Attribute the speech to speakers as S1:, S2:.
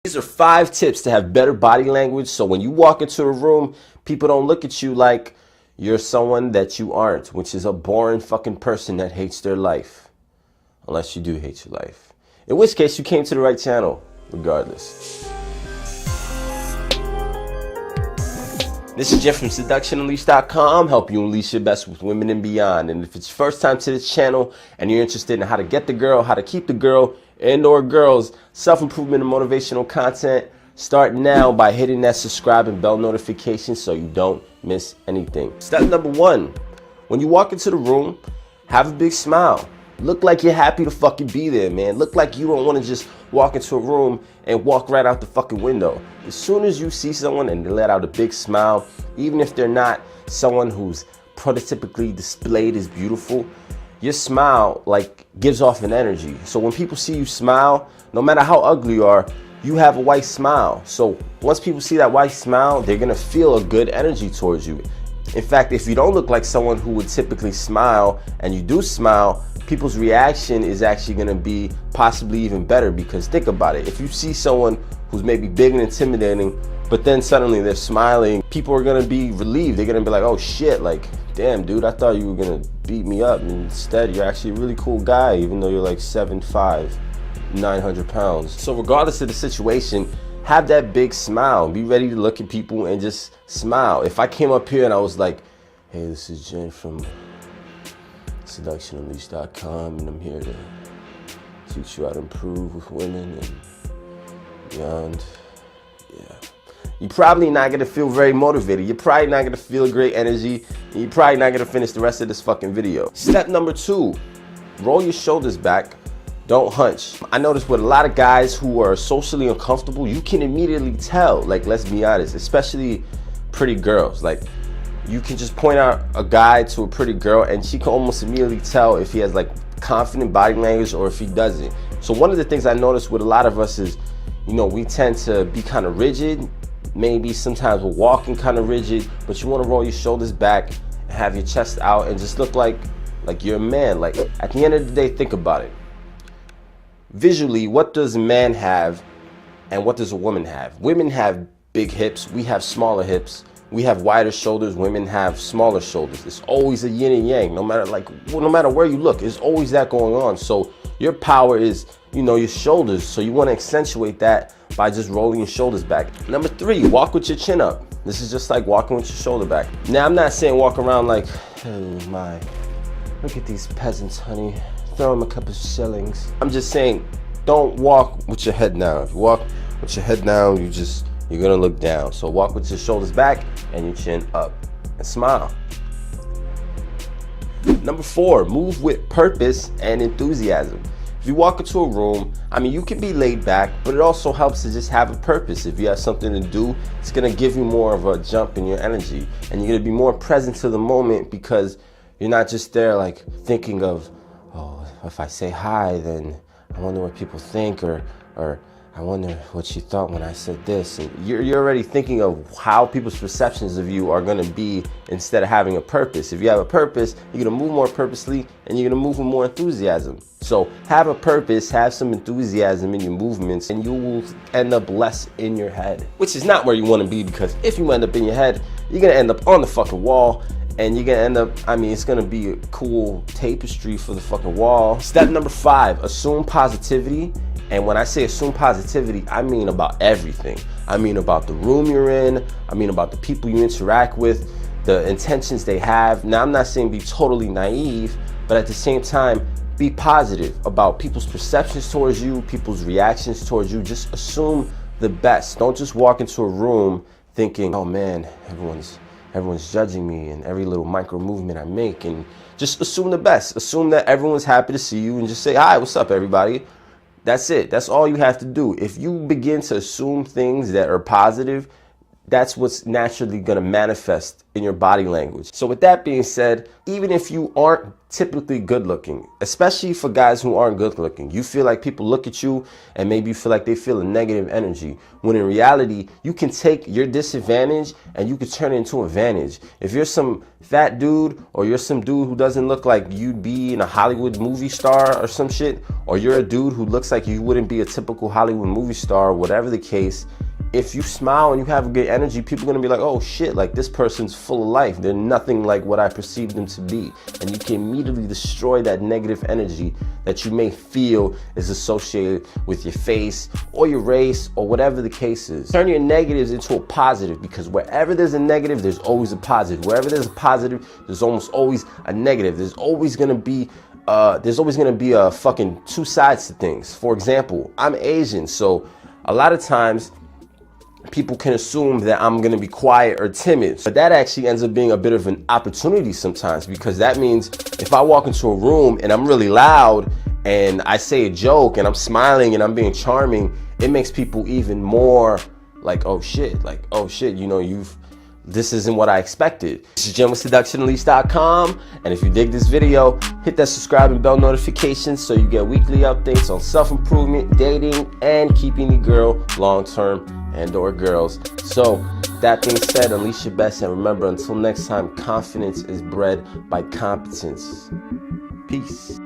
S1: These are 5 tips to have better body language so when you walk into a room, people don't look at you like you're someone that you aren't, which is a boring fucking person that hates their life. Unless you do hate your life. In which case, you came to the right channel, regardless. This is Jeff from SeductionUnleashed.com, help you unleash your best with women and beyond. And if it's your first time to this channel and you're interested in how to get the girl, how to keep the girl, and or girls, self-improvement and motivational content, start now by hitting that subscribe and bell notification so you don't miss anything. Step number 1, when you walk into the room, have a big smile. Look like you're happy to fucking be there, man. Look like you don't want to just walk into a room and walk right out the fucking window. As soon as you see someone and they let out a big smile, even if they're not someone who's prototypically displayed as beautiful, your smile like gives off an energy. So when people see you smile, no matter how ugly you are, you have a white smile. So once people see that white smile, they're gonna feel a good energy towards you. In fact, if you don't look like someone who would typically smile and you do smile, people's reaction is actually gonna be possibly even better, because think about it. If you see someone who's maybe big and intimidating, but then suddenly they're smiling, people are gonna be relieved. They're gonna be like, oh shit, like, damn dude, I thought you were gonna beat me up. And instead, you're actually a really cool guy, even though you're like 7'5", 900 pounds. So regardless of the situation, have that big smile. Be ready to look at people and just smile. If I came up here and I was like, hey, this is Jen from SeductionUnleashed.com, and I'm here to teach you how to improve with women and beyond. Yeah. You're probably not gonna feel very motivated. You're probably not gonna feel great energy. And you're probably not gonna finish the rest of this fucking video. Step number 2, roll your shoulders back. Don't hunch. I notice with a lot of guys who are socially uncomfortable, you can immediately tell, like, let's be honest, especially pretty girls. Like, you can just point out a guy to a pretty girl and she can almost immediately tell if he has like confident body language or if he doesn't. So one of the things I noticed with a lot of us is, you know, we tend to be kind of rigid. Maybe sometimes we're walking kind of rigid, but you want to roll your shoulders back and have your chest out and just look like you're a man. Like, at the end of the day, think about it. Visually, what does a man have and what does a woman have? Women have big hips, we have smaller hips. We have wider shoulders, women have smaller shoulders. It's always a yin and yang, no matter where you look, there's always that going on. So your power is, you know, your shoulders. So you want to accentuate that by just rolling your shoulders back. Number 3, walk with your chin up. This is just like walking with your shoulder back. Now, I'm not saying walk around like, oh my, look at these peasants, honey. Throw them a couple of shillings. I'm just saying, don't walk with your head down. If you walk with your head down, you're gonna look down. So walk with your shoulders back and your chin up and smile. Number 4, move with purpose and enthusiasm. If you walk into a room, I mean, you can be laid back, but it also helps to just have a purpose. If you have something to do, it's gonna give you more of a jump in your energy and you're gonna be more present to the moment, because you're not just there like thinking of, oh, if I say hi, then I wonder what people think, or I wonder what she thought when I said this. And you're already thinking of how people's perceptions of you are gonna be instead of having a purpose. If you have a purpose, you're gonna move more purposely and you're gonna move with more enthusiasm. So have a purpose, have some enthusiasm in your movements, and you will end up less in your head, which is not where you wanna be, because if you end up in your head, you're gonna end up on the fucking wall. And you're gonna end up, I mean, it's gonna be a cool tapestry for the fucking wall. Step number 5, assume positivity. And when I say assume positivity, I mean about everything. I mean about the room you're in. I mean about the people you interact with, the intentions they have. Now, I'm not saying be totally naive, but at the same time, be positive about people's perceptions towards you, people's reactions towards you. Just assume the best. Don't just walk into a room thinking, oh man, everyone's judging me and every little micro movement I make, and just assume the best. Assume that everyone's happy to see you and just say, hi, what's up, everybody? That's it. That's all you have to do. If you begin to assume things that are positive, that's what's naturally gonna manifest in your body language. So with that being said, even if you aren't typically good looking, especially for guys who aren't good looking, you feel like people look at you and maybe you feel like they feel a negative energy, when in reality, you can take your disadvantage and you can turn it into an advantage. If you're some fat dude, or you're some dude who doesn't look like you'd be in a Hollywood movie star or some shit, or you're a dude who looks like you wouldn't be a typical Hollywood movie star, whatever the case, if you smile and you have good energy, people are gonna be like, oh shit, like this person's full of life. They're nothing like what I perceive them to be. And you can immediately destroy that negative energy that you may feel is associated with your face or your race or whatever the case is. Turn your negatives into a positive, because wherever there's a negative, there's always a positive. Wherever there's a positive, there's almost always a negative. There's always gonna be a fucking two sides to things. For example, I'm Asian, so a lot of times people can assume that I'm gonna be quiet or timid, but that actually ends up being a bit of an opportunity sometimes, because that means if I walk into a room and I'm really loud and I say a joke and I'm smiling and I'm being charming, it makes people even more like, oh shit, you know, this isn't what I expected. This is Jim with SeductionUnleashed.com, and if you dig this video, hit that subscribe and bell notification so you get weekly updates on self-improvement, dating, and keeping your girl long-term and or girls. So that being said, unleash your best, and remember, until next time, confidence is bred by competence. Peace.